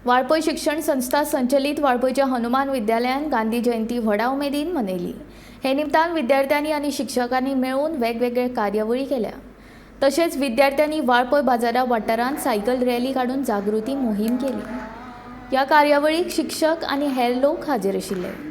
वाळपय शिक्षण संस्था संचलित वाळपयच्या हनुमान विद्यालयान गांधी जयंती व्हडा उमेदीन मनयली। हे निमतान विद्यार्थ्यांनी आणि शिक्षकांनी मेळून वेगवेगळे कार्यावळी केल्या। तसेच विद्यार्थ्यांनी वाळपय बाजारा वाठारांत सायकल रॅली काढून जागृती मोहीम केली। या कार्यावळीक शिक्षक आणि हेर लोक हाजीर आशिल्ले।